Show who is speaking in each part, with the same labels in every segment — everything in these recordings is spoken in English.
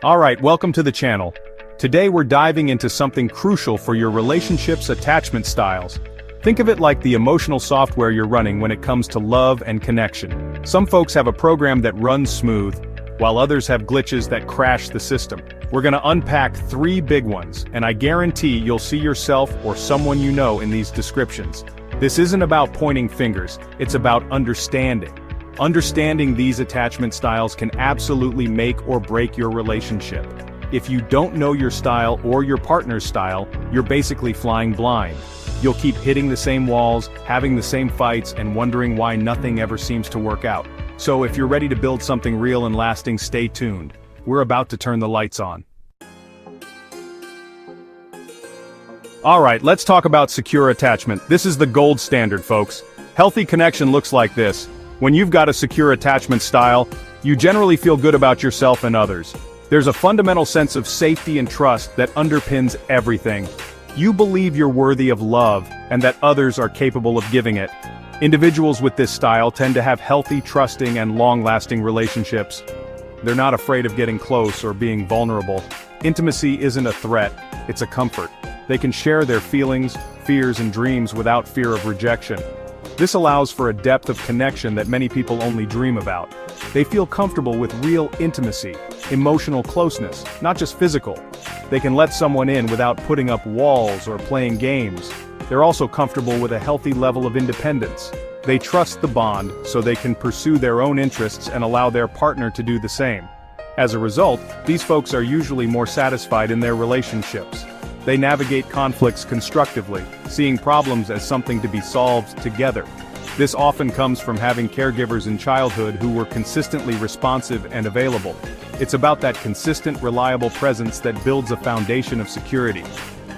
Speaker 1: Alright, welcome to the channel. Today we're diving into something crucial for your relationship's attachment styles. Think of it like the emotional software you're running when it comes to love and connection. Some folks have a program that runs smooth, while others have glitches that crash the system. We're gonna unpack 3 big ones, and I guarantee you'll see yourself or someone you know in these descriptions. This isn't about pointing fingers, it's about understanding. Understanding these attachment styles can absolutely make or break your relationship. If you don't know your style or your partner's style, you're basically flying blind. You'll keep hitting the same walls, having the same fights, and wondering why nothing ever seems to work out. So if you're ready to build something real and lasting, stay tuned. We're about to turn the lights on. Alright, let's talk about secure attachment. This is the gold standard, folks. Healthy connection looks like this. When you've got a secure attachment style, you generally feel good about yourself and others. There's a fundamental sense of safety and trust that underpins everything. You believe you're worthy of love, and that others are capable of giving it. Individuals with this style tend to have healthy, trusting, and long-lasting relationships. They're not afraid of getting close or being vulnerable. Intimacy isn't a threat, it's a comfort. They can share their feelings, fears, and dreams without fear of rejection. This allows for a depth of connection that many people only dream about. They feel comfortable with real intimacy, emotional closeness, not just physical. They can let someone in without putting up walls or playing games. They're also comfortable with a healthy level of independence. They trust the bond so they can pursue their own interests and allow their partner to do the same. As a result, these folks are usually more satisfied in their relationships. They navigate conflicts constructively, seeing problems as something to be solved together. This often comes from having caregivers in childhood who were consistently responsive and available. It's about that consistent, reliable presence that builds a foundation of security.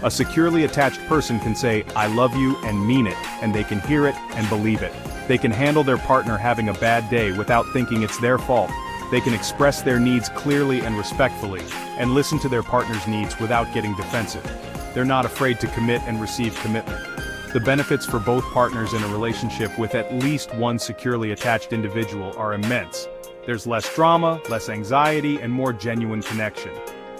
Speaker 1: A securely attached person can say, "I love you," and mean it, and they can hear it and believe it. They can handle their partner having a bad day without thinking it's their fault. They can express their needs clearly and respectfully, and listen to their partner's needs without getting defensive. They're not afraid to commit and receive commitment. The benefits for both partners in a relationship with at least one securely attached individual are immense. There's less drama, less anxiety, and more genuine connection.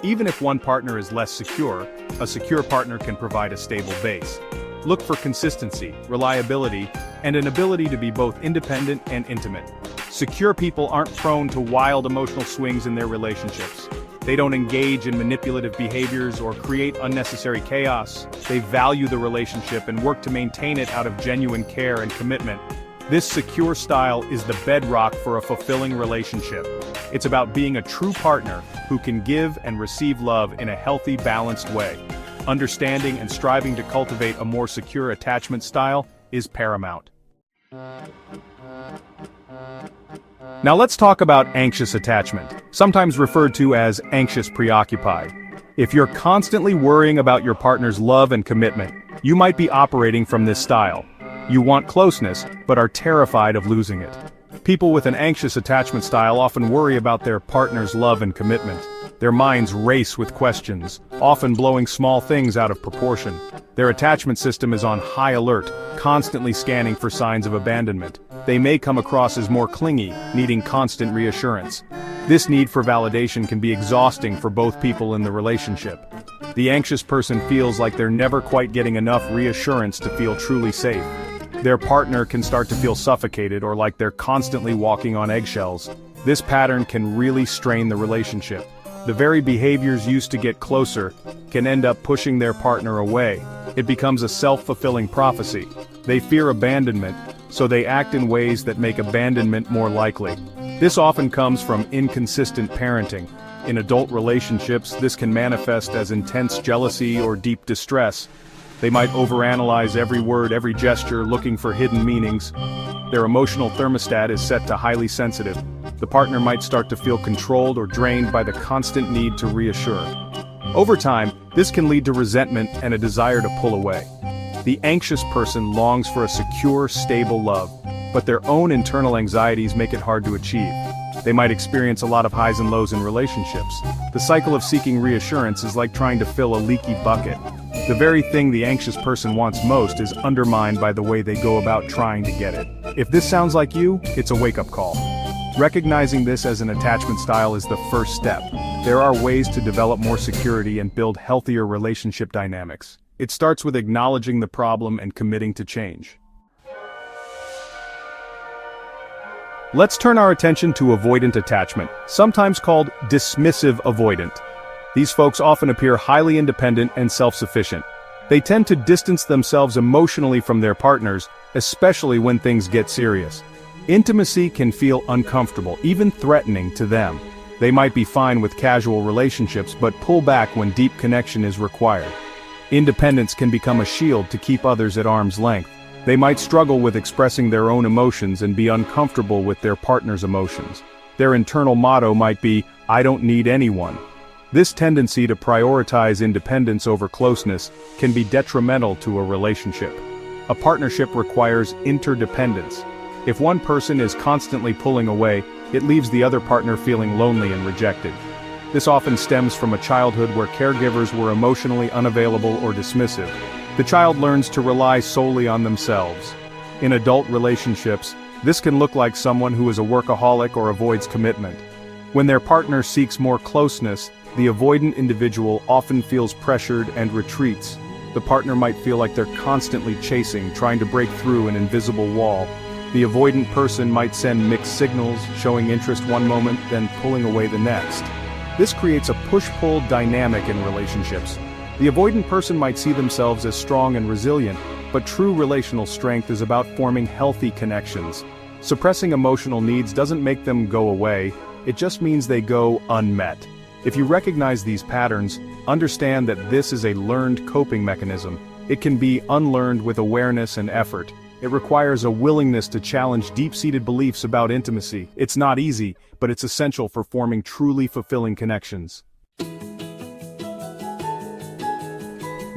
Speaker 1: Even if one partner is less secure, a secure partner can provide a stable base. Look for consistency, reliability, and an ability to be both independent and intimate. Secure people aren't prone to wild emotional swings in their relationships. They don't engage in manipulative behaviors or create unnecessary chaos. They value the relationship and work to maintain it out of genuine care and commitment. This secure style is the bedrock for a fulfilling relationship. It's about being a true partner who can give and receive love in a healthy, balanced way. Understanding and striving to cultivate a more secure attachment style is paramount. Now let's talk about anxious attachment, sometimes referred to as anxious preoccupied. If you're constantly worrying about your partner's love and commitment, you might be operating from this style. You want closeness, but are terrified of losing it. People with an anxious attachment style often worry about their partner's love and commitment. Their minds race with questions, often blowing small things out of proportion. Their attachment system is on high alert, constantly scanning for signs of abandonment. They may come across as more clingy, needing constant reassurance. This need for validation can be exhausting for both people in the relationship. The anxious person feels like they're never quite getting enough reassurance to feel truly safe. Their partner can start to feel suffocated or like they're constantly walking on eggshells. This pattern can really strain the relationship. The very behaviors used to get closer can end up pushing their partner away. It becomes a self-fulfilling prophecy. They fear abandonment, so they act in ways that make abandonment more likely. This often comes from inconsistent parenting. In adult relationships, this can manifest as intense jealousy or deep distress. They might overanalyze every word, every gesture, looking for hidden meanings. Their emotional thermostat is set to highly sensitive. The partner might start to feel controlled or drained by the constant need to reassure. Over time, this can lead to resentment and a desire to pull away. The anxious person longs for a secure, stable love, but their own internal anxieties make it hard to achieve. They might experience a lot of highs and lows in relationships. The cycle of seeking reassurance is like trying to fill a leaky bucket. The very thing the anxious person wants most is undermined by the way they go about trying to get it. If this sounds like you, it's a wake-up call. Recognizing this as an attachment style is the first step. There are ways to develop more security and build healthier relationship dynamics. It starts with acknowledging the problem and committing to change. Let's turn our attention to avoidant attachment, sometimes called dismissive avoidant. These folks often appear highly independent and self-sufficient. They tend to distance themselves emotionally from their partners, especially when things get serious. Intimacy can feel uncomfortable, even threatening to them. They might be fine with casual relationships but pull back when deep connection is required. Independence can become a shield to keep others at arm's length. They might struggle with expressing their own emotions and be uncomfortable with their partner's emotions. Their internal motto might be, "I don't need anyone." This tendency to prioritize independence over closeness can be detrimental to a relationship. A partnership requires interdependence. If one person is constantly pulling away, it leaves the other partner feeling lonely and rejected. This often stems from a childhood where caregivers were emotionally unavailable or dismissive. The child learns to rely solely on themselves. In adult relationships, this can look like someone who is a workaholic or avoids commitment. When their partner seeks more closeness, the avoidant individual often feels pressured and retreats. The partner might feel like they're constantly chasing, trying to break through an invisible wall. The avoidant person might send mixed signals, showing interest one moment, then pulling away the next. This creates a push-pull dynamic in relationships. The avoidant person might see themselves as strong and resilient, but true relational strength is about forming healthy connections. Suppressing emotional needs doesn't make them go away, it just means they go unmet. If you recognize these patterns, understand that this is a learned coping mechanism. It can be unlearned with awareness and effort. It requires a willingness to challenge deep-seated beliefs about intimacy. It's not easy, but it's essential for forming truly fulfilling connections.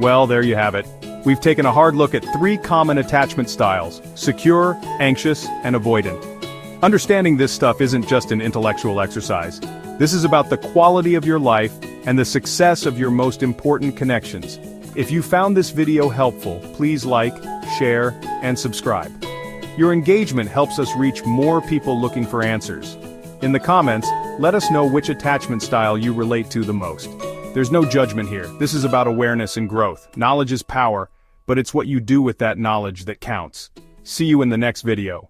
Speaker 1: Well, there you have it. We've taken a hard look at 3 common attachment styles: secure, anxious, and avoidant. Understanding this stuff isn't just an intellectual exercise. This is about the quality of your life and the success of your most important connections. If you found this video helpful, please like, share, and subscribe. Your engagement helps us reach more people looking for answers. In the comments, let us know which attachment style you relate to the most. There's no judgment here. This is about awareness and growth. Knowledge is power, but it's what you do with that knowledge that counts. See you in the next video.